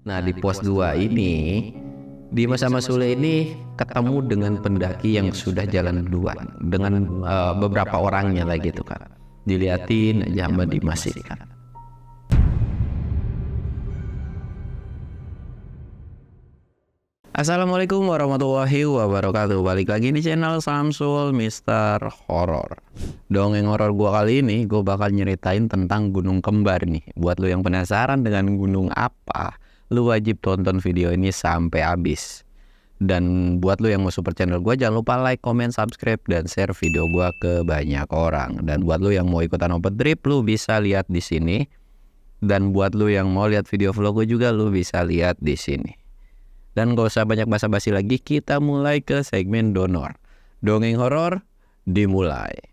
Nah, di pos 2 ini, Dimas sama Sule ini ketemu dengan pendaki yang sudah jalan duluan dengan beberapa orangnya lah gitu kan. Diliatin aja sama Dimas ini kan. Assalamualaikum warahmatullahi wabarakatuh. Balik lagi di channel Samsul Mister Horror. Dongeng horor gua kali ini gua bakal nyeritain tentang Gunung Kembar nih. Buat lu yang penasaran dengan gunung apa, lu wajib tonton video ini sampai habis. Dan buat lu yang mau support channel gua, jangan lupa like, comment, subscribe, dan share video gua ke banyak orang. Dan buat lu yang mau ikutan open trip, lu bisa lihat di sini. Dan buat lu yang mau lihat video vlog gua juga, lu bisa lihat di sini. Dan gak usah banyak basa-basi lagi, kita mulai ke segmen donor. Dongeng horor dimulai.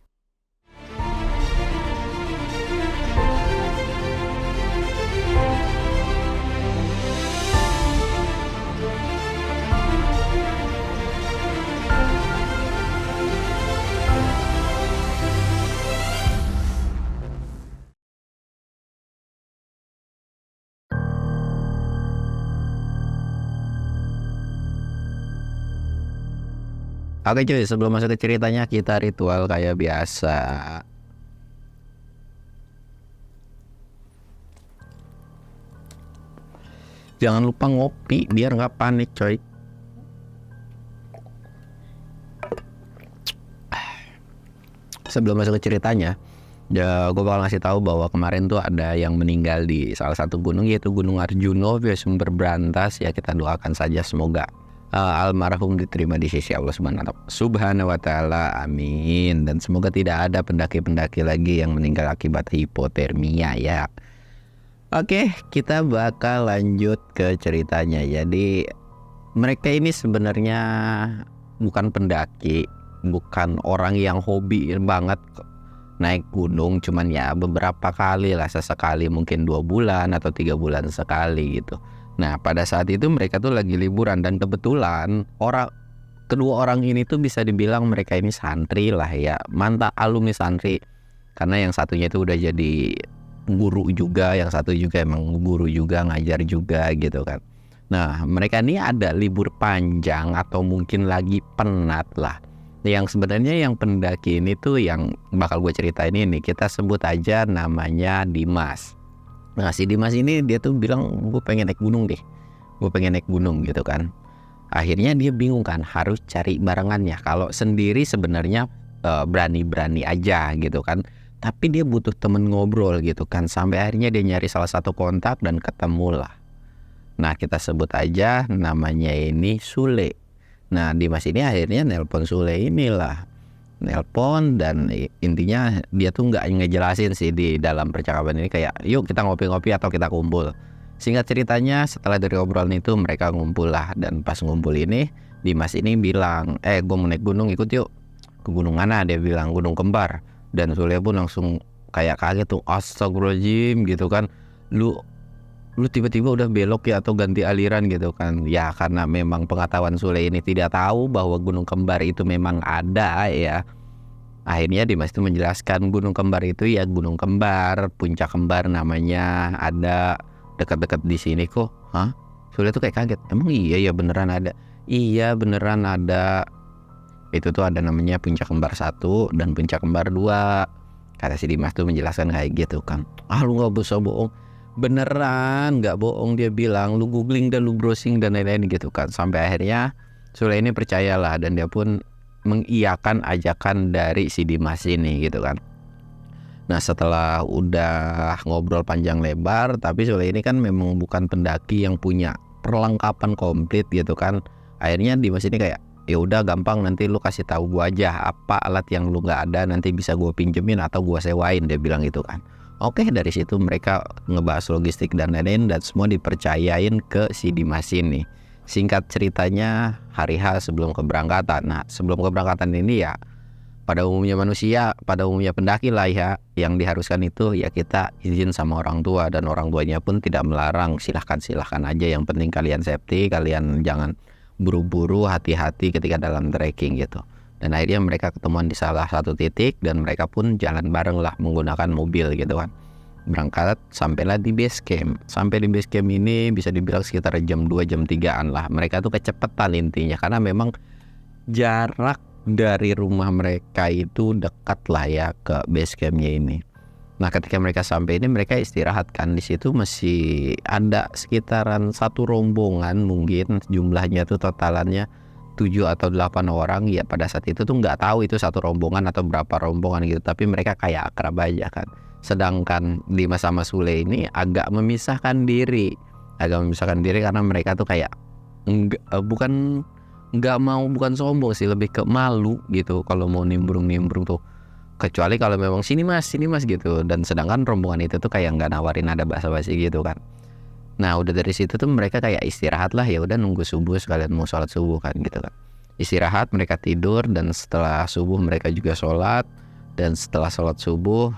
Oke cuy, sebelum masuk ke ceritanya kita ritual kayak biasa. Jangan lupa ngopi biar nggak panik coy. Sebelum masuk ke ceritanya, ya gue bakal ngasih tahu bahwa kemarin tuh ada yang meninggal di salah satu gunung, yaitu Gunung Arjuno via Sumber Brantas. Ya kita doakan saja semoga almarhum diterima di sisi Allah Subhanahu wa Ta'ala, amin. Dan semoga tidak ada pendaki-pendaki lagi yang meninggal akibat hipotermia ya. Oke, kita bakal lanjut ke ceritanya. Jadi mereka ini sebenarnya bukan pendaki, bukan orang yang hobi banget naik gunung, cuman ya beberapa kali lah, sesekali mungkin 2 bulan atau 3 bulan sekali gitu. Nah pada saat itu mereka tuh lagi liburan, dan kebetulan kedua orang ini tuh bisa dibilang mereka ini santri lah ya, mantan alumni santri. Karena yang satunya itu udah jadi guru juga, yang satu juga emang guru juga, ngajar juga gitu kan. Nah mereka ini ada libur panjang atau mungkin lagi penat lah. Yang sebenarnya yang pendaki ini tuh yang bakal gue ceritain ini, kita sebut aja namanya Dimas. Nah si Dimas ini dia tuh bilang, gue pengen naik gunung deh, gue pengen naik gunung gitu kan. Akhirnya dia bingung kan harus cari barengannya. Kalau sendiri sebenarnya berani-berani aja gitu kan, tapi dia butuh temen ngobrol gitu kan. Sampai akhirnya dia nyari salah satu kontak dan ketemulah. Nah kita sebut aja namanya ini Sule. Nah Dimas ini akhirnya nelpon Sule inilah, nelpon, dan intinya dia tuh nggak ngejelasin sih di dalam percakapan ini kayak yuk kita ngopi-ngopi atau kita kumpul. Singkat ceritanya setelah dari obrolan itu mereka ngumpul lah, dan pas ngumpul ini Dimas ini bilang gue mau naik gunung, ikut yuk. Ke gunung mana? Dia bilang Gunung Kembar. Dan Sule pun langsung kayak kaget tuh, astagfirullahaladzim gitu kan, lu tiba-tiba udah belok ya atau ganti aliran gitu kan. Ya karena memang pengetahuan Sule ini tidak tahu bahwa Gunung Kembar itu memang ada ya. Akhirnya Dimas itu menjelaskan Gunung Kembar itu ya Gunung Kembar, Puncak Kembar namanya, ada dekat-dekat di sini kok. Hah? Sule tuh kayak kaget. Emang iya ya beneran ada? Iya beneran ada. Itu tuh ada namanya Puncak Kembar 1 dan Puncak Kembar 2. Kata si Dimas tuh menjelaskan kayak gitu kan. Ah lu gak bisa bohong. Beneran gak bohong, dia bilang, lu googling dan lu browsing dan lain-lain gitu kan. Sampai akhirnya Sule ini percayalah, dan dia pun mengiyakan ajakan dari si Dimas ini gitu kan. Nah setelah udah ngobrol panjang lebar, tapi Sule ini kan memang bukan pendaki yang punya perlengkapan komplit gitu kan. Akhirnya Dimas ini kayak ya udah gampang, nanti lu kasih tahu gua aja apa alat yang lu nggak ada, nanti bisa gua pinjemin atau gua sewain, dia bilang gitu kan. Oke, dari situ mereka ngebahas logistik dan lain-lain, dan semua dipercayain ke si Dimas ini. Singkat ceritanya hari H sebelum keberangkatan. Nah sebelum keberangkatan ini ya pada umumnya manusia, pada umumnya pendaki lah ya, yang diharuskan itu ya kita izin sama orang tua, dan orang tuanya pun tidak melarang, silahkan aja, yang penting kalian safety, kalian jangan buru-buru, hati-hati ketika dalam trekking gitu. Dan akhirnya mereka ketemuan di salah satu titik, dan mereka pun jalan bareng lah menggunakan mobil gitu kan. berangkat, sampailah di base camp. Sampai di base camp ini bisa dibilang sekitar jam 2 jam 3-an lah. Mereka tuh kecepatan intinya, karena memang jarak dari rumah mereka itu dekat lah ya ke base campnya ini. Nah ketika mereka sampai ini, mereka istirahat kan. Di situ masih ada sekitaran satu rombongan, mungkin jumlahnya tuh totalannya 7 atau 8 orang. Ya pada saat itu tuh nggak tahu itu satu rombongan atau berapa rombongan gitu, tapi mereka kayak akrab aja kan. Sedangkan Dimas sama Sule ini agak memisahkan diri karena mereka tuh kayak bukan sombong sih, lebih ke malu gitu kalau mau nimbrung tuh, kecuali kalau memang sini mas gitu. Dan sedangkan rombongan itu tuh kayak nggak nawarin ada basa-basi gitu kan. Nah udah dari situ tuh mereka kayak istirahat lah, ya udah nunggu subuh sekalian mau sholat subuh kan gitu kan. Istirahat, mereka tidur, dan setelah subuh mereka juga sholat. Dan setelah sholat subuh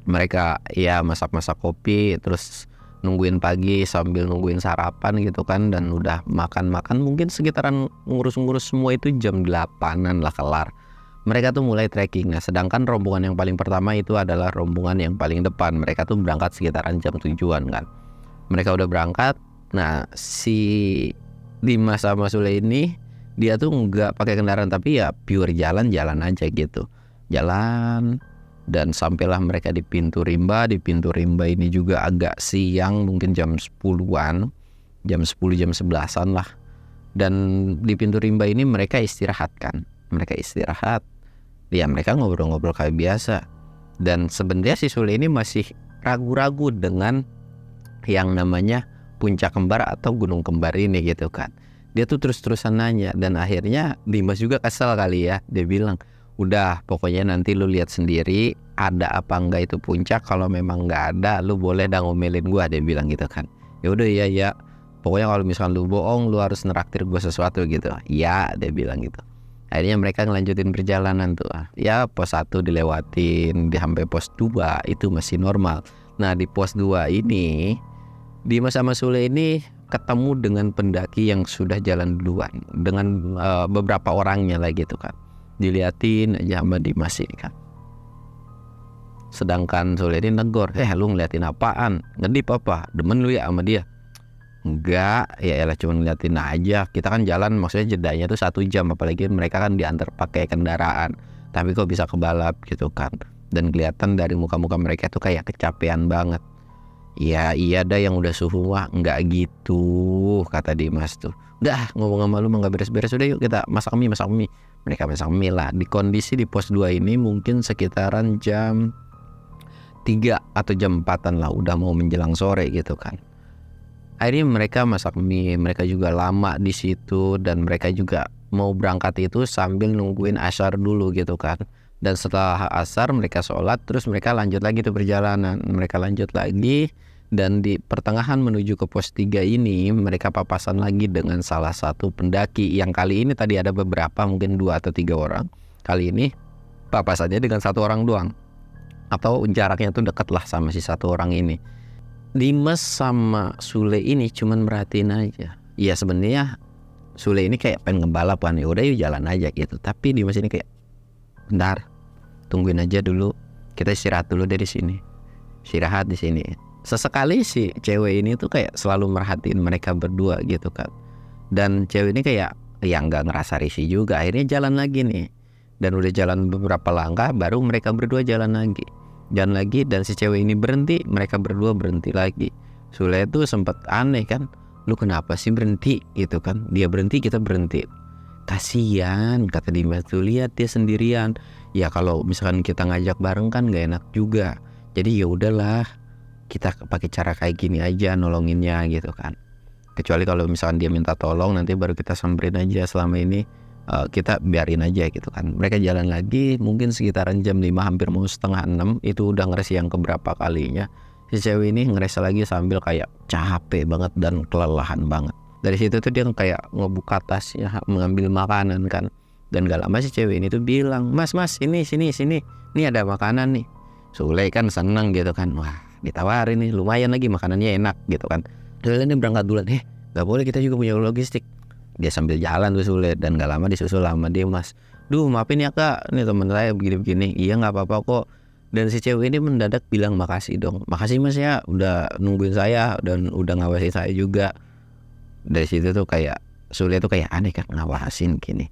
mereka ya masak-masak kopi, terus nungguin pagi sambil nungguin sarapan gitu kan. Dan udah makan-makan mungkin sekitaran ngurus-ngurus semua itu jam 8-an lah kelar. Mereka tuh mulai trekking. Nah sedangkan rombongan yang paling pertama itu adalah rombongan yang paling depan. Mereka tuh berangkat sekitaran jam 7-an kan. Mereka udah berangkat. Nah si Dimas sama Sule ini dia tuh nggak pakai kendaraan, tapi ya pure jalan-jalan aja gitu. Jalan. Dan sampailah mereka di pintu rimba. Di pintu rimba ini juga agak siang, mungkin jam 10-an, jam 10 jam 11-an lah. Dan di pintu rimba ini mereka istirahat kan. Mereka istirahat. Ya mereka ngobrol-ngobrol kayak biasa. Dan sebenarnya si Sule ini masih ragu-ragu dengan yang namanya puncak kembar atau gunung kembar ini gitu kan. Dia tuh terus-terusan nanya. Dan akhirnya Dimas juga kesel kali ya. Dia bilang, udah pokoknya nanti lu lihat sendiri ada apa enggak itu puncak. Kalau memang nggak ada, lu boleh dah ngomelin gua, dia bilang gitu kan. Ya udah ya pokoknya kalau misalkan lu bohong, lu harus neraktir gua sesuatu gitu. Ya dia bilang gitu. Akhirnya mereka ngelanjutin perjalanan tuh. Ya pos 1 dilewatin, sampai pos 2 itu masih normal. Nah di pos 2 ini Dimas sama Sule ini ketemu dengan pendaki yang sudah jalan duluan, dengan beberapa orangnya lah gitu kan. Diliatin aja sama Dimas ini kan. Sedangkan Sule ini negor, lu ngeliatin apaan? Ngedip apa? Demen lu ya sama dia? Enggak, ya elah cuma ngeliatin aja. Kita kan jalan, maksudnya jedanya tuh 1 jam, apalagi mereka kan diantar pakai kendaraan. Tapi kok bisa kebalap gitu kan. Dan kelihatan dari muka-muka mereka tuh kayak kecapean banget. Ya iya dah, yang udah suhu mah enggak gitu, kata Dimas tuh. Udah ngomong sama lu mah gak beres-beres, udah yuk kita masak mie. Mereka masak mie lah. Di kondisi di pos 2 ini mungkin sekitaran jam 3 atau jam 4-an lah, udah mau menjelang sore gitu kan. Akhirnya mereka masak mie, mereka juga lama di situ. Dan mereka juga mau berangkat itu sambil nungguin asar dulu gitu kan. Dan setelah asar mereka sholat, terus mereka lanjut lagi tuh perjalanan. Mereka lanjut lagi. Dan di pertengahan menuju ke pos 3 ini mereka papasan lagi dengan salah satu pendaki. Yang kali ini tadi ada beberapa, mungkin 2 atau 3 orang. Kali ini papasannya dengan 1 orang doang, atau jaraknya tuh dekat lah sama si 1 orang ini. Dimas sama Sule ini cuman merhatiin aja. Ya sebenarnya Sule ini kayak pengen ngebalap kan, ya udah yuk jalan aja gitu. Tapi Dimas ini kayak, bentar, tungguin aja dulu, kita istirahat dulu dari sini. Istirahat di sini. Sesekali si cewek ini tuh kayak selalu merhatiin mereka berdua gitu kan. Dan cewek ini kayak ya nggak ngerasa risih juga. Akhirnya jalan lagi nih. Dan udah jalan beberapa langkah baru mereka berdua jalan lagi. Jalan lagi dan si cewek ini berhenti, mereka berdua berhenti lagi. Sule tuh sempet aneh kan, lu kenapa sih berhenti gitu kan. Dia berhenti, kita berhenti. Kasian, kata Dimas tuh, lihat dia sendirian. Ya kalau misalkan kita ngajak bareng kan gak enak juga. Jadi ya udahlah, kita pakai cara kayak gini aja nolonginnya gitu kan. Kecuali kalau misalkan dia minta tolong, nanti baru kita samperin aja. Selama ini kita biarin aja gitu kan. Mereka jalan lagi mungkin sekitaran jam 5, hampir mau setengah 6. Itu udah ngeres yang keberapa kalinya. Si cewek ini ngeres lagi sambil kayak capek banget dan kelelahan banget. Dari situ tuh dia kayak ngebuka tasnya, mengambil makanan kan. Dan gak lama si cewek ini tuh bilang, Mas sini, ini ada makanan nih. Sule kan seneng gitu kan, wah ditawarin nih, lumayan lagi makanannya enak gitu kan. Sule ini berangkat duluan, gak boleh, kita juga punya logistik. Dia sambil jalan tuh Sule, dan gak lama disusul sama dia, Mas. Duh maafin ya kak, ini temen saya begini-begini. Iya gak apa-apa kok, Dan si cewek ini mendadak bilang makasih dong, makasih mas ya udah nungguin saya dan udah ngawasin saya juga. Dari situ tuh kayak Sule tuh kayak aneh kan ngawasin gini.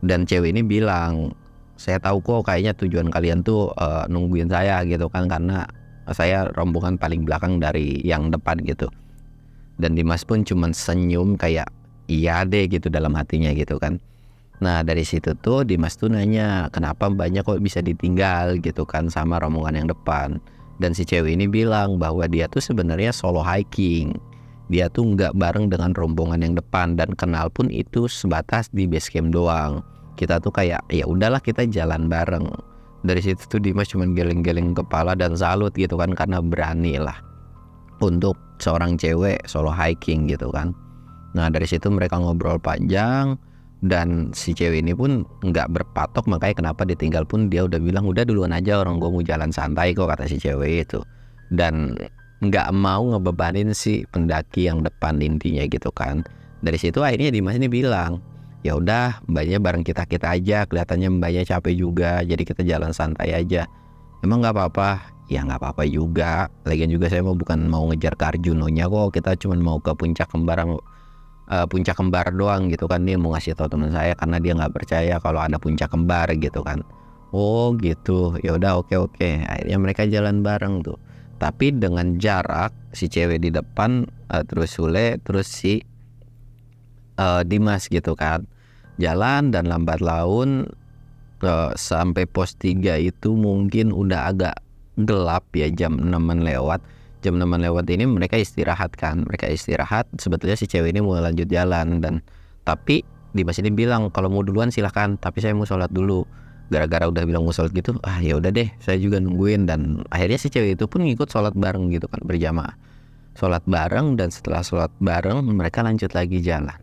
Dan cewek ini bilang, saya tahu kok kayaknya tujuan kalian tuh nungguin saya gitu kan, karena saya rombongan paling belakang dari yang depan gitu. Dan Dimas pun cuman senyum kayak iya deh gitu dalam hatinya gitu kan. Nah dari situ tuh Dimas tuh nanya kenapa mbaknya kok bisa ditinggal gitu kan sama rombongan yang depan. Dan si cewek ini bilang bahwa dia tuh sebenarnya solo hiking. Dia tuh nggak bareng dengan rombongan yang depan, dan kenal pun itu sebatas di base camp doang. Kita tuh kayak ya udahlah kita jalan bareng. Dari situ tuh Dimas cuman geleng-geleng kepala dan salut gitu kan, karena berani lah untuk seorang cewek solo hiking gitu kan. Nah dari situ mereka ngobrol panjang, dan si cewek ini pun nggak berpatok, makanya kenapa ditinggal pun dia udah bilang udah duluan aja, orang gue mau jalan santai kok, kata si cewek itu. Dan nggak mau ngebebanin si pendaki yang depan intinya gitu kan. Dari situ akhirnya Dimas ini bilang ya udah mbaknya bareng kita aja, kelihatannya mbaknya capek juga, jadi kita jalan santai aja. Emang nggak apa-apa? Ya nggak apa-apa juga. Lagian juga saya bukan mau ngejar ke Arjunonya kok, kita cuma mau ke puncak kembar doang gitu kan. Dia mau ngasih tahu teman saya karena dia nggak percaya kalau ada puncak kembar gitu kan. Oh gitu, ya udah oke. Akhirnya mereka jalan bareng tuh, tapi dengan jarak si cewek di depan, terus Sule, terus si Dimas gitu kan. Jalan dan lambat laun sampai pos 3 itu mungkin udah agak gelap ya, jam 6-an lewat. Jam 6-an lewat ini mereka istirahat kan. Mereka istirahat, sebetulnya si cewek ini mau lanjut jalan, dan tapi Dimas ini bilang kalau mau duluan silahkan, tapi saya mau sholat dulu. Gara-gara udah bilang mau sholat gitu, ya udah deh saya juga nungguin. Dan akhirnya si cewek itu pun ngikut sholat bareng gitu kan, berjamaah sholat bareng. Dan setelah sholat bareng mereka lanjut lagi jalan.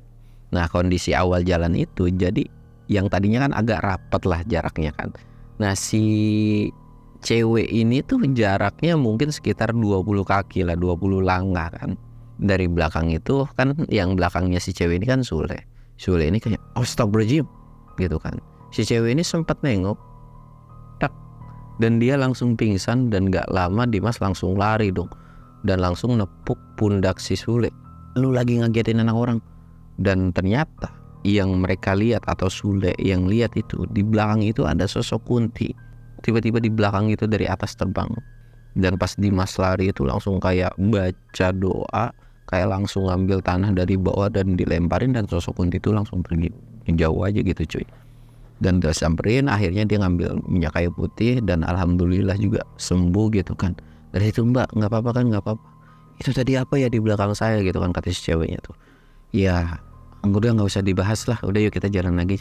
Nah kondisi awal jalan itu jadi yang tadinya kan agak rapat lah jaraknya kan. Nah si cewek ini tuh jaraknya mungkin sekitar 20 kaki lah, 20 langkah kan. Dari belakang itu kan, yang belakangnya si cewek ini kan Sule ini kayak astagfirullahaladzim gitu kan. Si cewek ini sempat nengok, tak, dan dia langsung pingsan. Dan gak lama Dimas langsung lari dong, dan langsung nepuk pundak si Sule. Lu lagi ngagetin anak orang. Dan ternyata yang mereka lihat, atau Sule yang lihat itu, di belakang itu ada sosok Kunti. Tiba-tiba di belakang itu dari atas terbang. Dan pas Dimas lari itu langsung kayak baca doa, kayak langsung ngambil tanah dari bawah dan dilemparin, dan sosok Kunti itu langsung pergi jauh aja gitu cuy. Dan udah samperin, akhirnya dia ngambil minyak kayu putih, dan alhamdulillah juga sembuh gitu kan. Dari situ, mbak nggak apa-apa kan? Nggak apa-apa. Itu tadi apa ya di belakang saya gitu kan, kata si ceweknya tuh. Ya udah nggak usah dibahas lah, udah yuk kita jalan lagi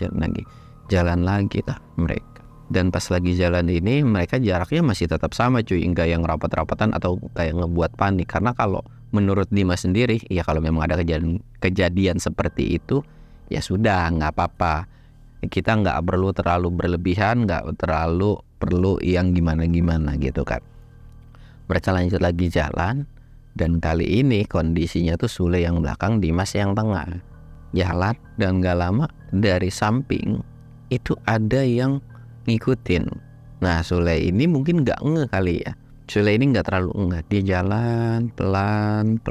lah mereka. Dan pas lagi jalan ini mereka jaraknya masih tetap sama cuy, enggak yang rapat-rapatan atau kayak ngebuat panik. Karena kalau menurut Dimas sendiri, ya kalau memang ada kejadian seperti itu, ya sudah nggak apa-apa, kita nggak perlu terlalu berlebihan, nggak terlalu perlu yang gimana-gimana gitu kan. Mereka lanjut lagi jalan, dan kali ini kondisinya tuh Sule yang belakang, Dimas yang tengah jalan. Dan gak lama dari samping itu ada yang ngikutin. Nah Sule ini mungkin gak ngeh kali ya. Sule ini gak terlalu ngeh, dia jalan pelan.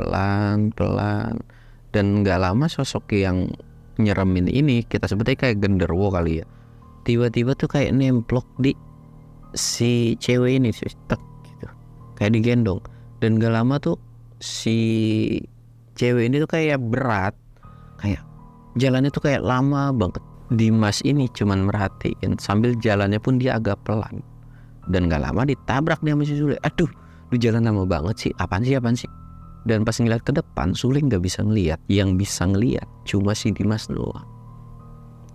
Dan gak lama sosok yang nyeremin ini, kita sebutnya kayak genderuwo kali ya, tiba-tiba tuh kayak nemplok di si cewek ini, tek gitu, kayak digendong. Dan gak lama tuh si cewek ini tuh kayak berat, kayak jalannya tuh kayak lama banget. Dimas ini cuman merhatiin, sambil jalannya pun dia agak pelan. Dan gak lama ditabrak dia sama si Sule. Aduh, lu jalan lama banget sih, apaan sih. Dan pas ngeliat ke depan, Sule gak bisa ngeliat. Yang bisa ngeliat cuma si Dimas doang.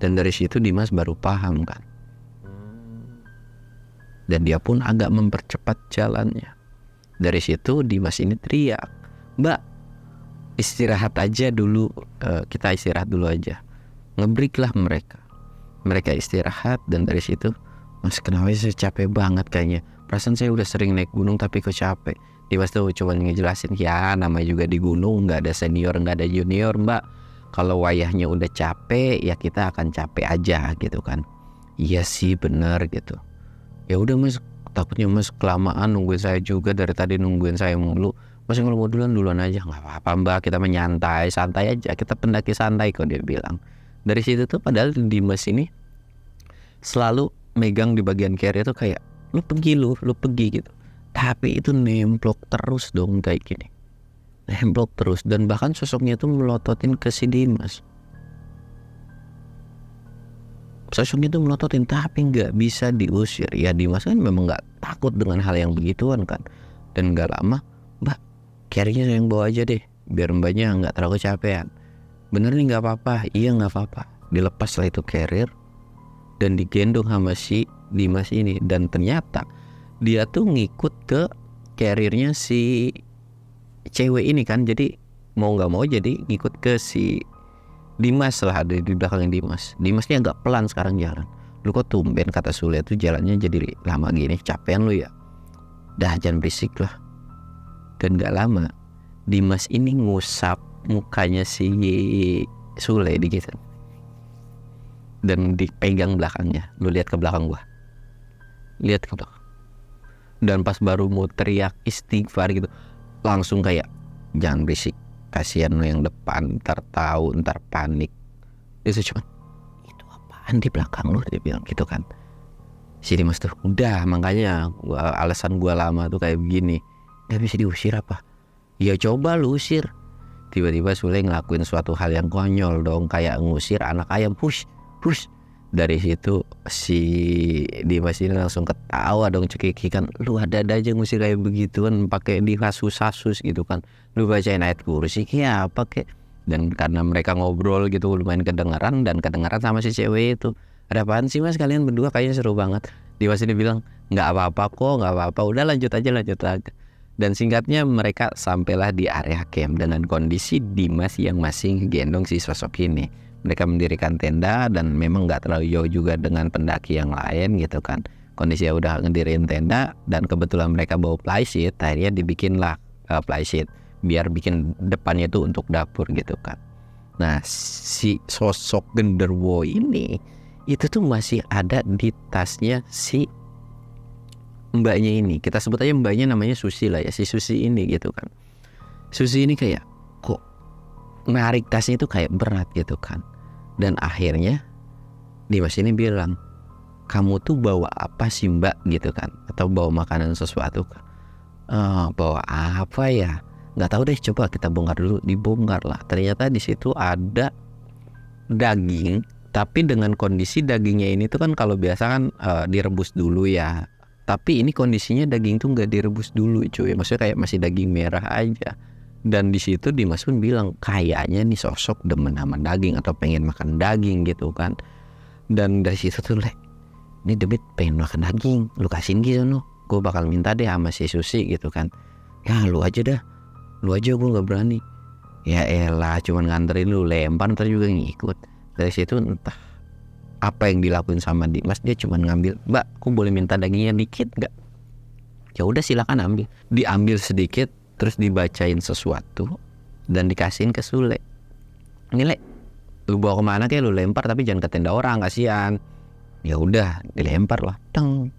Dan dari situ Dimas baru paham kan. Dan dia pun agak mempercepat jalannya. Dari situ Dimas ini teriak, mbak istirahat aja dulu, kita istirahat dulu aja. Ngebreak lah mereka istirahat. Dan dari situ, mas kenapa saya capek banget kayaknya, perasaan saya udah sering naik gunung tapi kok capek. Dimas tuh coba ngejelasin, ya namanya juga di gunung gak ada senior gak ada junior mbak, kalau wayahnya udah capek ya kita akan capek aja gitu kan. Iya sih bener gitu. Ya udah mas, takutnya mas kelamaan nungguin saya juga, dari tadi nungguin saya mulu. Mas kalau mau duluan aja. Nggak apa-apa mbak, kita santai aja, kita pendaki santai kok, dia bilang. Dari situ tuh padahal Dimas ini selalu megang di bagian carrier tuh kayak lu pergi gitu, tapi itu nemplok terus dong kayak gini, nemplok terus. Dan bahkan sosoknya tuh melototin ke si Dimas, sosoknya tuh melototin tapi nggak bisa diusir. Ya Dimas kan memang nggak takut dengan hal yang begituan kan. Dan nggak lama, mbak carriernya saya yang bawa aja deh biar mbaknya nggak terlalu capean. Bener nih nggak apa-apa, iya nggak apa-apa. Dilepas lah itu carrier dan digendong sama si Dimas ini. Dan ternyata dia tuh ngikut ke carriernya si cewek ini kan, jadi mau nggak mau jadi ngikut ke si Dimas lah, ada di belakangnya Dimas. Dimasnya agak pelan sekarang jalan. Lu kok tumben, kata Sule tuh jalannya jadi lama gini, capean lu ya? Dah jangan berisik lah. Dan gak lama Dimas ini ngusap mukanya si Sule dikit dan dipegang belakangnya. Lu lihat ke belakang gua, lihat ke belakang. Dan pas baru mau teriak istighfar gitu, langsung kayak jangan berisik, kasihan lu yang depan, ntar tahu, ntar panik. Itu cuman, itu apaan di belakang lu, dia bilang gitu kan. Si Dimas tuh udah, makanya alasan gua lama tuh kayak begini. Gak bisa diusir apa? Ya coba lu usir. Tiba-tiba Sule ngelakuin suatu hal yang konyol dong, kayak ngusir anak ayam, push. Dari situ si Dimas ini langsung ketawa dong, cekikikan. Lu ada-ada aja ngusir kayak begituan, pakai dihasus-hasus gitu kan. Lu bacain ayat kursi kayak apa kek. Dan karena mereka ngobrol gitu lumayan kedengaran sama si cewek itu. Ada apaan sih mas kalian berdua, kayaknya seru banget. Dimas ini bilang nggak apa-apa kok, nggak apa-apa, udah lanjut aja. Dan singkatnya mereka sampailah di area camp dengan kondisi Dimas yang masih gendong si sosok ini. Mereka mendirikan tenda dan memang nggak terlalu jauh juga dengan pendaki yang lain gitu kan. Kondisinya udah ngedirin tenda dan kebetulan mereka bawa flysheet, akhirnya dibikinlah flysheet biar bikin depannya tuh untuk dapur gitu kan. Nah si sosok genderuwo ini itu tuh masih ada di tasnya si mbaknya ini. Kita sebut aja mbaknya namanya Susi lah ya, si Susi ini gitu kan. Susi ini kayak kok narik tasnya itu kayak berat gitu kan. Dan akhirnya Dimas ini bilang, kamu tuh bawa apa sih mbak gitu kan, atau bawa makanan sesuatu kan. Bawa apa ya, nggak tahu deh, coba kita bongkar dulu. Dibongkar lah, ternyata di situ ada daging, tapi dengan kondisi dagingnya ini tuh kan kalau biasa kan direbus dulu ya. Tapi ini kondisinya daging tuh nggak direbus dulu cuy, maksudnya kayak masih daging merah aja. Dan di situ Dimas pun bilang kayaknya nih sosok demen sama daging atau pengen makan daging gitu kan. Dan dari situ tuh ini Demit pengen makan daging, lu kasihin gitu no, gue bakal minta deh sama si Susi gitu kan. Ya lu aja dah, lu aja, gue nggak berani. Ya elah, cuman nganterin lu, lempar ntar juga ngikut. Dari situ entah apa yang dilakuin sama Dimas, dia cuman ngambil, mbak aku boleh minta dagingnya dikit nggak? Ya udah silakan ambil. Diambil sedikit, terus dibacain sesuatu dan dikasihin ke Sule. Ini lu bawa kemana kayak, lu lempar tapi jangan ke tenda orang, kasihan. Ya udah dilempar lah, teng.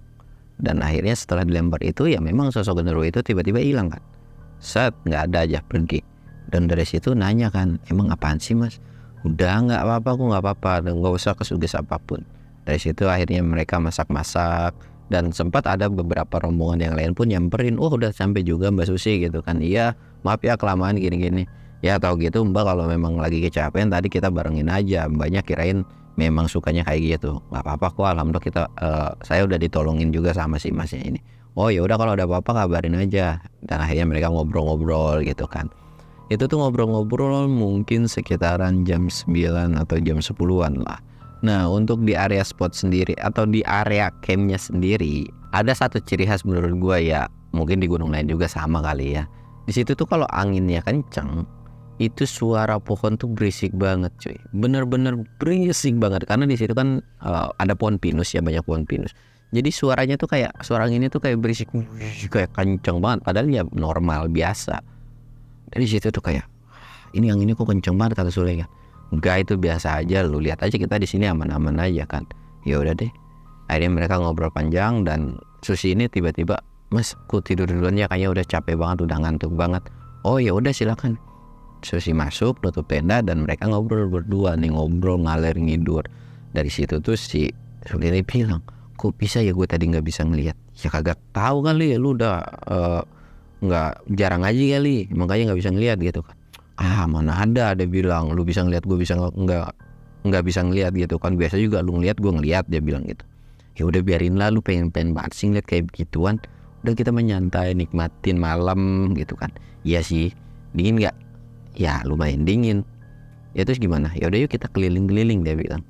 Dan akhirnya setelah dilempar itu ya memang sosok genderuwo itu tiba-tiba hilang kan. Set, nggak ada aja, pergi. Dan dari situ nanya kan, emang apaan sih mas? Udah nggak apa-apa, aku nggak apa-apa, dan nggak usah kesugis apapun. Dari situ akhirnya mereka masak-masak. Dan sempat ada beberapa rombongan yang lain pun nyamperin, oh udah sampai juga Mbak Susi gitu kan. Iya maaf ya kelamaan gini-gini. Ya tahu gitu mbak, kalau memang lagi kecapean tadi kita barengin aja. Mbaknya kirain memang sukanya kayak gitu. Nggak apa-apa kok, alhamdulillah kita saya udah ditolongin juga sama si masnya ini. Oh ya udah kalau ada apa-apa kabarin aja. Dan akhirnya mereka ngobrol-ngobrol gitu kan. Itu tuh ngobrol-ngobrol mungkin sekitaran jam 9 atau jam 10-an lah. Nah untuk di area spot sendiri atau di area campnya sendiri, ada satu ciri khas menurut gue ya, mungkin di gunung lain juga sama kali ya. Di situ tuh kalau anginnya kenceng, itu suara pohon tuh berisik banget cuy, bener-bener berisik banget. Karena di situ kan ada pohon pinus ya, banyak pohon pinus. Jadi suaranya tuh kayak, suara anginnya tuh kayak berisik, kayak kenceng banget. Padahal ya normal biasa. Dari situ tuh kayak, ini anginnya kok kenceng banget kata Sule kan. Enggak, itu biasa aja, lu lihat aja kita di sini aman-aman aja kan. Ya udah deh. Akhirnya mereka ngobrol panjang dan Susi ini tiba-tiba, "Mas, aku tidur duluan ya, kayaknya udah capek banget, udah ngantuk banget." "Oh ya udah silakan." Susi masuk, nutup tenda, dan mereka ngobrol berdua nih, ngobrol ngalor ngidur. Dari situ tuh si Sule ini bilang, "Kok bisa ya gue tadi nggak bisa ngelihat?" "Ya kagak tahu kali, lu udah nggak jarang aja kali, makanya nggak bisa ngelihat gitu kan." "Ah mana ada," dia bilang, "lu bisa ngelihat, gue bisa nggak bisa ngelihat gitu kan. Biasa juga lu ngelihat, gue ngelihat," dia bilang gitu. "Ya udah biarin lah, lu pengen banget sih ngeliat kayak begituan. Udah kita menyantai, nikmatin malam gitu kan." "Iya sih, dingin nggak?" "Ya lumayan dingin." "Ya terus gimana?" "Ya udah yuk kita keliling-keliling," dia bilang.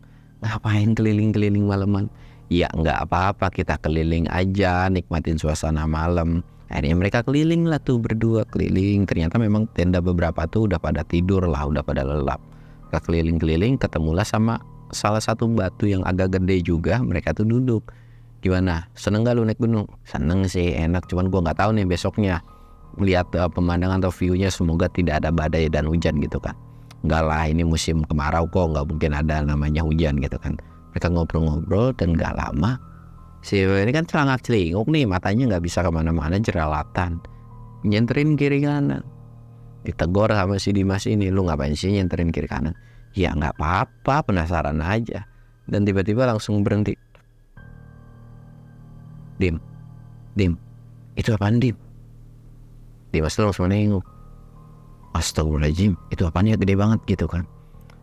"Ngapain keliling-keliling malaman?" "Ya nggak apa-apa, kita keliling aja, nikmatin suasana malam." Akhirnya mereka keliling lah tuh berdua, keliling. Ternyata memang tenda beberapa tuh udah pada tidur lah, udah pada lelap. Kita keliling-keliling, ketemulah sama salah satu batu yang agak gede juga. Mereka tuh duduk. "Gimana, seneng gak lu naik gunung?" "Seneng sih, enak, cuman gua nggak tahu nih besoknya melihat pemandangan atau view-nya, semoga tidak ada badai dan hujan gitu kan." "Enggak lah, ini musim kemarau kok, nggak mungkin ada namanya hujan gitu kan." Mereka ngobrol-ngobrol, dan gak lama si ini kan celangak-celinguk nih, matanya nggak bisa kemana-mana, jerawatan, nyenterin kiri kanan. Ditegur sama si Dimas ini, "Lu ngapain sih nyenterin kiri kanan?" "Ya nggak apa-apa, penasaran aja." Dan tiba-tiba langsung berhenti. "Dim, Dim, itu apaan Dim?" Dimas tuh langsung nengok. "Astagfirullahaladzim, itu apaan ya, gede banget gitu kan."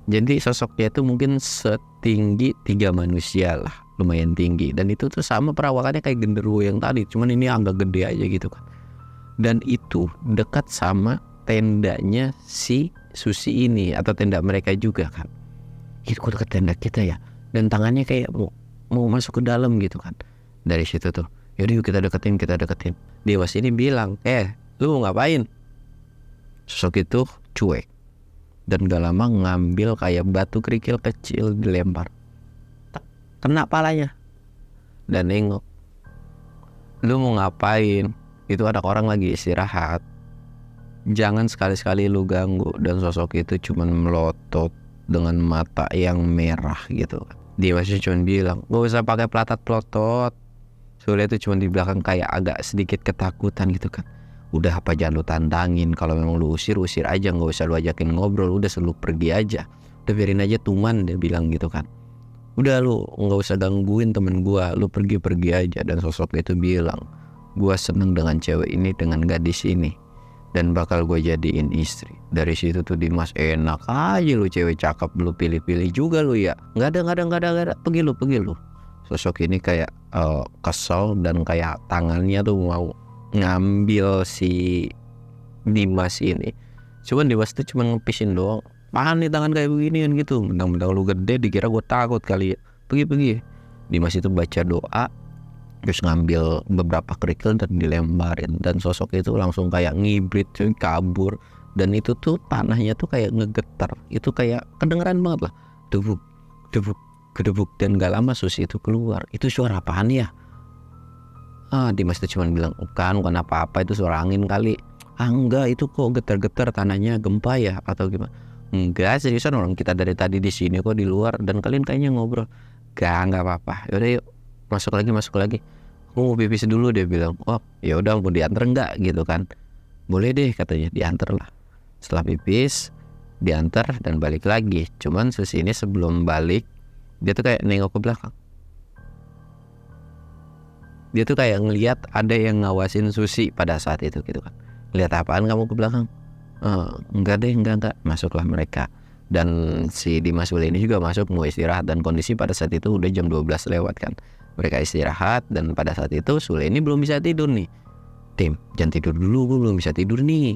Jadi sosoknya itu mungkin setinggi 3 manusia lah, lumayan tinggi. Dan itu tuh sama perawakannya kayak genderuwo yang tadi, cuman ini agak gede aja gitu kan. Dan itu dekat sama tendanya si Susi ini, atau tenda mereka juga kan. "Itu kok dekat tenda kita ya?" Dan tangannya kayak mau masuk ke dalam gitu kan. Dari situ tuh, "Yaudah yuk kita deketin." Dewas ini bilang, "Lu ngapain?" Sosok itu cuek, dan gak lama ngambil kayak batu kerikil kecil, dilempar, kena palanya, dan nengok. "Lu mau ngapain? Itu ada orang lagi istirahat. Jangan sekali-sekali lu ganggu." Dan sosok itu cuman melotot dengan mata yang merah gitu. Dia masih cuman bilang, "Gak usah pakai pelatat-pelotot." Sule itu cuman di belakang kayak agak sedikit ketakutan gitu kan. "Udah apa jangan lu tantangin, kalau memang lu usir aja, nggak usah lu ajakin ngobrol, udah selalu pergi aja. Udah biarin aja tuman," dia bilang gitu kan. "Udah lu nggak usah gangguin temen gua, lu pergi aja." Dan sosok itu bilang, "Gua seneng dengan cewek ini, dengan gadis ini, dan bakal gue jadiin istri." Dari situ tuh Dimas, enak aja lu, cewek cakep lu pilih-pilih juga lu ya. Nggak ada, pergi lu. Sosok ini kayak kesel, dan kayak tangannya tuh mau ngambil si Dimas ini. Cuman Dimas tuh cuma ngepisin doang. "Apaan nih tangan kayak begini kan gitu, mentang-mentang lu gede dikira gue takut kali ya. Pergi." Dimas itu baca doa, terus ngambil beberapa kerikil dan dilemparin. Dan sosok itu langsung kayak ngibrit, kabur. Dan itu tuh tanahnya tuh kayak ngegetar. Itu kayak kedengeran banget lah, debuk, gedebuk. Dan gak lama Susi itu keluar. "Itu suara apaan ya?" Dimas itu cuma bilang, bukan apa-apa, itu suara angin kali." Enggak, itu kok getar-getar, tanahnya gempa ya atau gimana?" "Enggak, seriusan, orang kita dari tadi di sini kok, di luar, dan kalian kayaknya ngobrol." Enggak apa-apa." "Yaudah yuk, masuk lagi. Aku mau pipis dulu," dia bilang. "Oh ya udah, mau diantar enggak?" gitu kan. "Boleh deh," katanya, diantar lah. Setelah pipis, diantar dan balik lagi. Cuman Susi ini sebelum balik, dia tuh kayak nengok ke belakang. Dia tuh kayak ngelihat ada yang ngawasin Susi pada saat itu gitu kan. "Lihat apaan kamu ke belakang?" Enggak deh, enggak." Masuklah mereka. Dan si Dimas Sule ini juga masuk mau istirahat, dan kondisi pada saat itu udah jam 12 lewat kan. Mereka istirahat, dan pada saat itu Sule ini belum bisa tidur nih. "Tim, jangan tidur dulu, gue belum bisa tidur nih.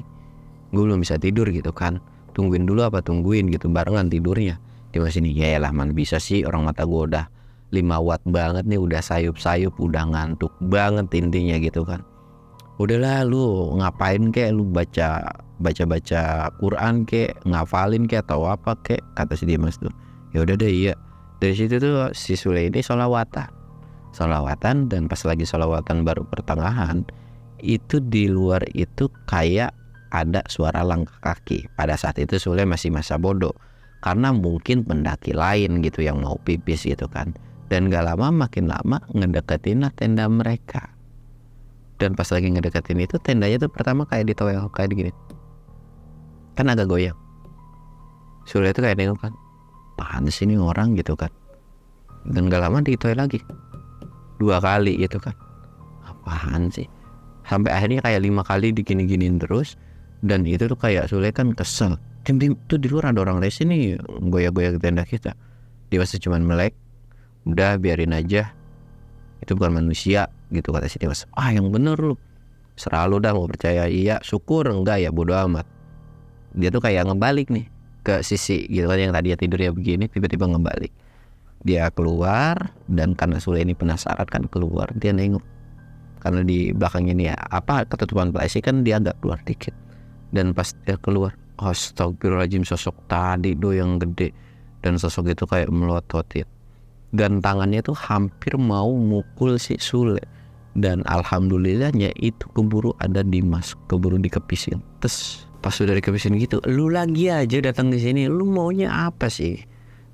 Gue belum bisa tidur," gitu kan. "Tungguin dulu apa?" "Tungguin gitu, barengan tidurnya." Dimas ini, "Ya elah, mana bisa sih, orang mata gue udah 5 watt banget nih, udah sayup-sayup, udah ngantuk banget intinya gitu kan." "Udahlah, lu ngapain kek, lu baca Quran kek, ngafalin kek, atau apa kek," kata si Dimas tuh. "Ya udah deh, iya." Dari situ tuh si Sule ini sholawatan, dan pas lagi sholawatan baru pertengahan itu, di luar itu kayak ada suara langkah kaki. Pada saat itu Sule masih masa bodoh, karena mungkin pendaki lain gitu yang mau pipis gitu kan. Dan gak lama, makin lama ngedeketin lah tenda mereka. Dan pas lagi ngedeketin itu, tendanya tuh pertama kayak ditoel, kayak gini, kan agak goyang. Sule itu kayak nengok kan, apaan sih ini orang gitu kan. Dan gak lama ditoel lagi 2 kali gitu kan, apaan sih. Sampai akhirnya kayak 5 kali digini-giniin terus. Dan itu tuh kayak Sule kan kesel, tim tuh di luar ada orang resi nih goyak-goyak tenda kita. Dia masih cuman melek, udah biarin aja, itu bukan manusia gitu kata si Dimas. Yang bener lu, serah lu dah mau percaya iya syukur, enggak ya bodo amat. Dia tuh kayak ngebalik nih ke sisi gitu kan, yang tadi ya tidurnya begini tiba-tiba ngebalik. Dia keluar, dan karena Sule ini penasaran kan keluar, dia nengok karena di belakangnya nih ya ketutupan plastik kan, dia agak keluar dikit. Dan pas dia keluar, astagfirullahaladzim, sosok tadi do yang gede, dan sosok itu kayak melototin, dan tangannya tuh hampir mau mukul si Sule. Dan alhamdulillahnya itu keburu ada Dimas, keburu dikepisin. Terus pas sudah dikepisin gitu, lu lagi aja datang di sini, lu maunya apa sih?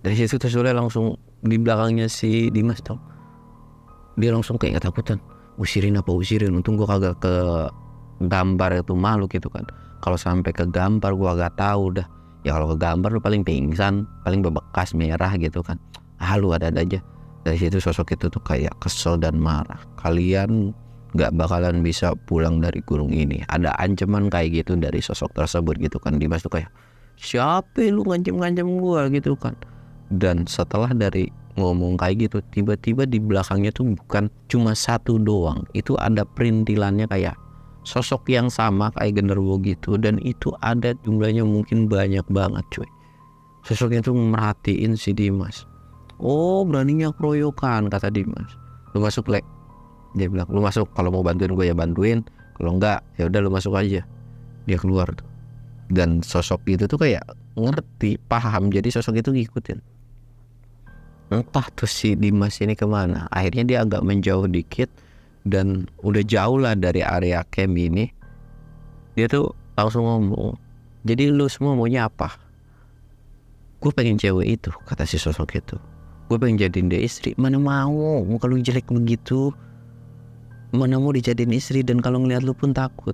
Dari situ tuh Sule langsung di belakangnya si Dimas tuh, dia langsung kayak ketakutan, usirin. Untung gua kagak ke gambar itu makhluk gitu kan. Kalau sampai ke gambar gua agak tahu dah. Ya kalau ke gambar lu paling pingsan, paling bebekas merah gitu kan. Lu ada aja. Dari situ sosok itu tuh kayak kesel dan marah. Kalian gak bakalan bisa pulang dari gunung ini. Ada ancaman kayak gitu dari sosok tersebut gitu kan. Dimas tuh kayak, siapa lu ngancem-ngancem gua gitu kan. Dan setelah dari ngomong kayak gitu, tiba-tiba di belakangnya tuh bukan cuma satu doang, itu ada perintilannya kayak sosok yang sama kayak genderuwo gitu. Dan itu ada jumlahnya mungkin banyak banget cuy. Sosoknya tuh merhatiin si Dimas. Beraninya keroyokan kata Dimas. Lu masuk lek, dia bilang lu masuk, kalau mau bantuin gue ya bantuin, kalau enggak ya udah lu masuk aja. Dia keluar tuh, dan sosok itu tuh kayak ngerti, paham, jadi sosok itu ngikutin. Entah tuh si Dimas ini kemana. Akhirnya dia agak menjauh dikit, dan udah jauh lah dari area camp ini. Dia tuh langsung ngomong, jadi lu semua maunya apa? Gue pengen cewek itu, kata si sosok itu. Gue pengen jadiin dia istri. Mana mau, muka lu jelek begitu, mana mau dijadiin istri. Dan kalau ngeliat lu pun takut.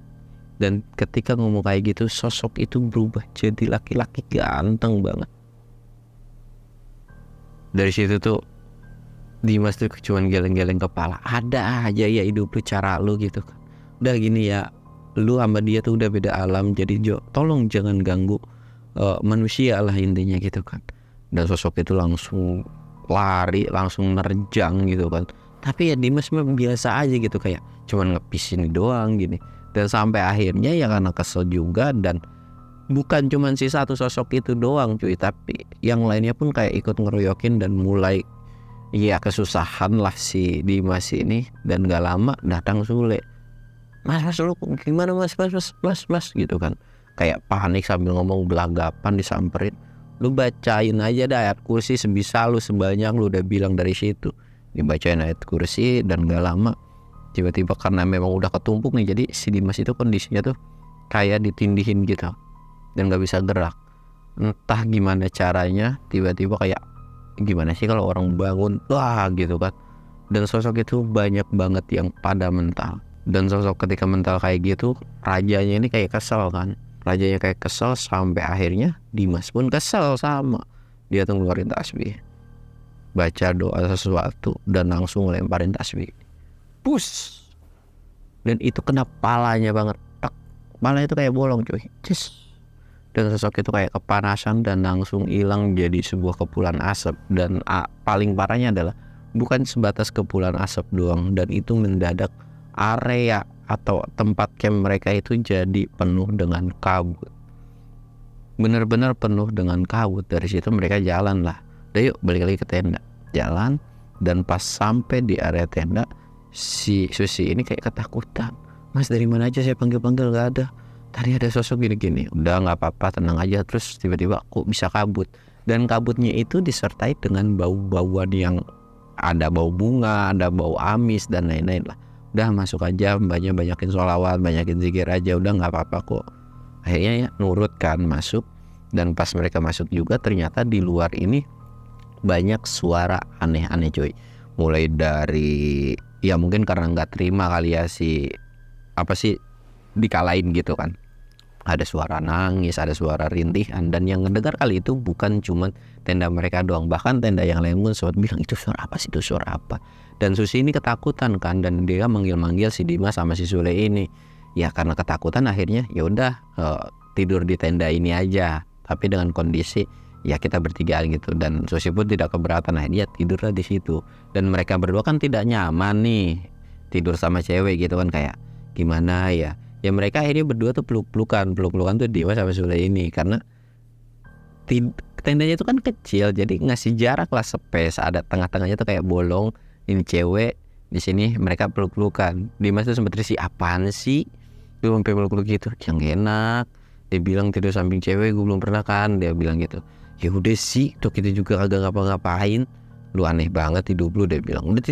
Dan ketika ngomong kayak gitu, sosok itu berubah jadi laki-laki ganteng banget. Dari situ tuh Dimas tuh cuman geleng-geleng kepala. Ada aja ya hidup lu, cara lu gitu kan. Udah gini ya, lu sama dia tuh udah beda alam. Jadi tolong jangan ganggu manusia lah intinya gitu kan. Dan sosok itu langsung lari, langsung nerjang gitu kan. Tapi ya Dimas mah biasa aja gitu, kayak cuman ngepisin doang gini. Dan sampai akhirnya ya karena kesel juga, dan bukan cuman si satu sosok itu doang cuy, tapi yang lainnya pun kayak ikut ngeroyokin. Dan mulai ya kesusahan lah si Dimas ini. Dan gak lama datang Sule. Mas lu gimana mas gitu kan. Kayak panik sambil ngomong belagapan disamperin. Lu bacain aja dah ayat kursi sebisa lu, sebanyak lu udah bilang dari situ. Dibacain ayat kursi, dan gak lama tiba-tiba karena memang udah ketumpuk nih, jadi si Dimas itu kondisinya tuh kayak ditindihin gitu dan gak bisa gerak. Entah gimana caranya, tiba-tiba kayak gimana sih kalau orang bangun gitu kan. Dan sosok itu banyak banget yang pada mental. Dan sosok ketika mental kayak gitu, rajanya ini kayak kesel kan. Rajanya kayak kesel sampai akhirnya Dimas pun kesel sama. Dia tuh ngeluarin tasbih, baca doa sesuatu, dan langsung lemparin tasbih. Pus. Dan itu kena palanya banget. Palanya itu kayak bolong cuy. Dan sosok itu kayak kepanasan dan langsung hilang jadi sebuah kepulan asap. Dan paling parahnya adalah bukan sebatas kepulan asap doang, dan itu mendadak area atau tempat camp mereka itu jadi penuh dengan kabut. Bener-bener penuh dengan kabut. Dari situ mereka jalan lah. Udah yuk balik lagi ke tenda. Jalan, dan pas sampai di area tenda, si Susi ini kayak ketakutan. Mas dari mana aja saya panggil-panggil gak ada. Tadi ada sosok gini-gini. Udah gak apa-apa, tenang aja. Terus tiba-tiba kok bisa kabut. Dan kabutnya itu disertai dengan bau-bauan yang ada bau bunga, ada bau amis, dan lain-lain lah. Udah masuk aja, mbaknya banyakin sholawat, banyakin zikir aja, udah gak apa-apa kok. Akhirnya ya nurut kan, masuk. Dan pas mereka masuk juga, ternyata di luar ini banyak suara aneh-aneh cuy. Mulai dari, ya mungkin karena gak terima kali ya si apa sih dikalahin gitu kan. Ada suara nangis, ada suara rintihan, dan yang ngedengar kali itu bukan cuman tenda mereka doang, bahkan tenda yang lain pun sempat bilang itu suara apa sih, itu suara apa. Dan Susi ini ketakutan kan, dan dia manggil-manggil si Dimas sama si Sule ini. Ya karena ketakutan akhirnya ya udah tidur di tenda ini aja, tapi dengan kondisi ya kita bertigaan gitu, dan Susi pun tidak keberatan, akhirnya tidurlah di situ. Dan mereka berdua kan tidak nyaman nih tidur sama cewek gitu kan, kayak gimana ya. Ya mereka akhirnya berdua tuh peluk-pelukan tuh Dimas sama Sule ini, karena tendanya itu kan kecil, jadi ngasih jarak lah, space, ada tengah-tengahnya tuh kayak bolong, ini cewek, di sini mereka peluk-pelukan. Dimas tuh sempet risih, apaan sih lu sampai peluk-peluk gitu, yang enak. Dia bilang tidur samping cewek gue belum pernah kan, dia bilang gitu. Ya udah sih, tuh kita juga kagak ngapa-ngapain, lu aneh banget hidup lu, dia bilang. Udah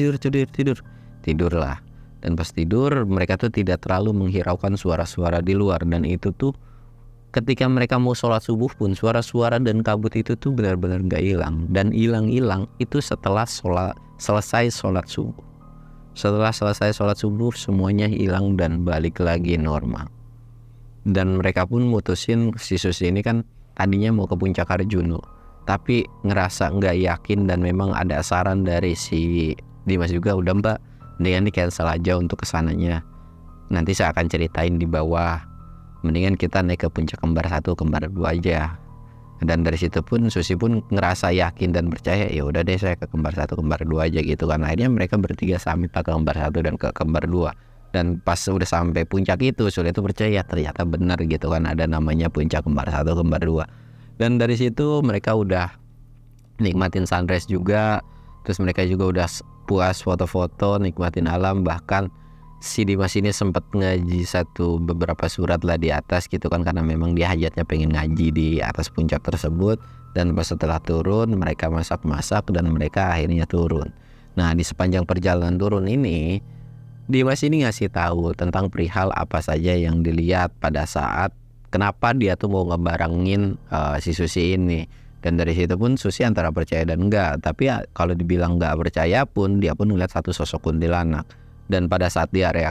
tidurlah. Dan pas tidur mereka tuh tidak terlalu menghiraukan suara-suara di luar, dan itu tuh ketika mereka mau sholat subuh pun suara-suara dan kabut itu tuh benar-benar gak hilang. Dan hilang itu setelah selesai sholat subuh. Setelah selesai sholat subuh semuanya hilang dan balik lagi normal. Dan mereka pun mutusin, si Susi ini kan tadinya mau ke Puncak Arjuno, tapi ngerasa gak yakin, dan memang ada saran dari si Dimas juga, udah mbak, mendingan di cancel aja untuk kesananya, nanti saya akan ceritain di bawah, mendingan kita naik ke Puncak Kembar 1, Kembar 2 aja. Dan dari situ pun Susi pun ngerasa yakin dan percaya, ya udah deh saya ke Kembar 1, Kembar 2 aja gitu kan. Akhirnya mereka bertiga sampai ke Kembar 1 dan ke Kembar 2. Dan pas udah sampai puncak itu, Sule itu percaya ternyata benar gitu kan, ada namanya Puncak Kembar 1, Kembar 2. Dan dari situ mereka udah nikmatin sunrise juga, terus mereka juga udah puas foto-foto, nikmatin alam. Bahkan si Dimas ini sempat ngaji beberapa surat lah di atas gitu kan, karena memang dia hajatnya pengen ngaji di atas puncak tersebut. Dan pas setelah turun mereka masak-masak dan mereka akhirnya turun. Nah di sepanjang perjalanan turun ini, Dimas ini ngasih tahu tentang perihal apa saja yang dilihat pada saat kenapa dia tuh mau ngebarengin si Susi ini. Dan dari situ pun Susi antara percaya dan enggak, tapi ya, kalau dibilang enggak percaya pun dia pun melihat satu sosok kuntilanak. Dan pada saat di area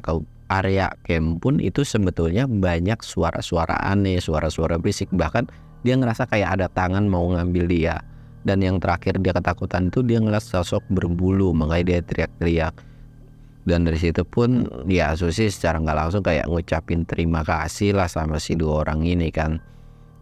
camp pun itu sebetulnya banyak suara-suara aneh, suara-suara berisik, bahkan dia ngerasa kayak ada tangan mau ngambil dia. Dan yang terakhir dia ketakutan itu dia ngeliat sosok berbulu, makanya dia teriak-teriak. Dan dari situ pun ya Susi secara nggak langsung kayak ngucapin terima kasih lah sama si dua orang ini kan.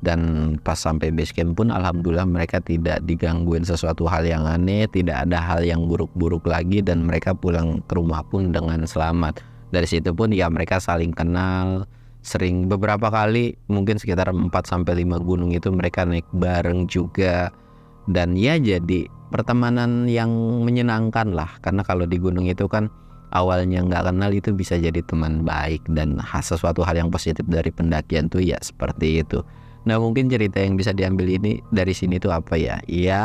Dan pas sampai base camp pun alhamdulillah mereka tidak digangguin sesuatu hal yang aneh, tidak ada hal yang buruk-buruk lagi, dan mereka pulang ke rumah pun dengan selamat. Dari situ pun ya mereka saling kenal, sering beberapa kali, mungkin sekitar 4-5 gunung itu mereka naik bareng juga. Dan ya jadi pertemanan yang menyenangkan lah, karena kalau di gunung itu kan awalnya nggak kenal itu bisa jadi teman baik, dan sesuatu hal yang positif dari pendakian tuh ya seperti itu. Nah mungkin cerita yang bisa diambil ini dari sini tuh apa ya? Ya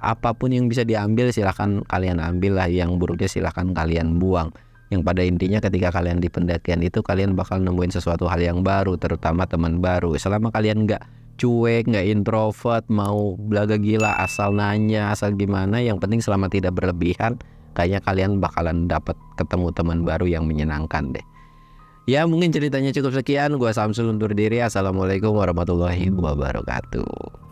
apapun yang bisa diambil silahkan kalian ambil lah, yang buruknya silahkan kalian buang. Yang pada intinya ketika kalian di pendakian itu kalian bakal nemuin sesuatu hal yang baru, terutama teman baru. Selama kalian nggak cuek, nggak introvert, mau belaga gila, asal nanya, asal gimana, yang penting selama tidak berlebihan, kayaknya kalian bakalan dapat ketemu teman baru yang menyenangkan deh. Ya mungkin ceritanya cukup sekian. Gua Samsul undur diri. Assalamualaikum warahmatullahi wabarakatuh.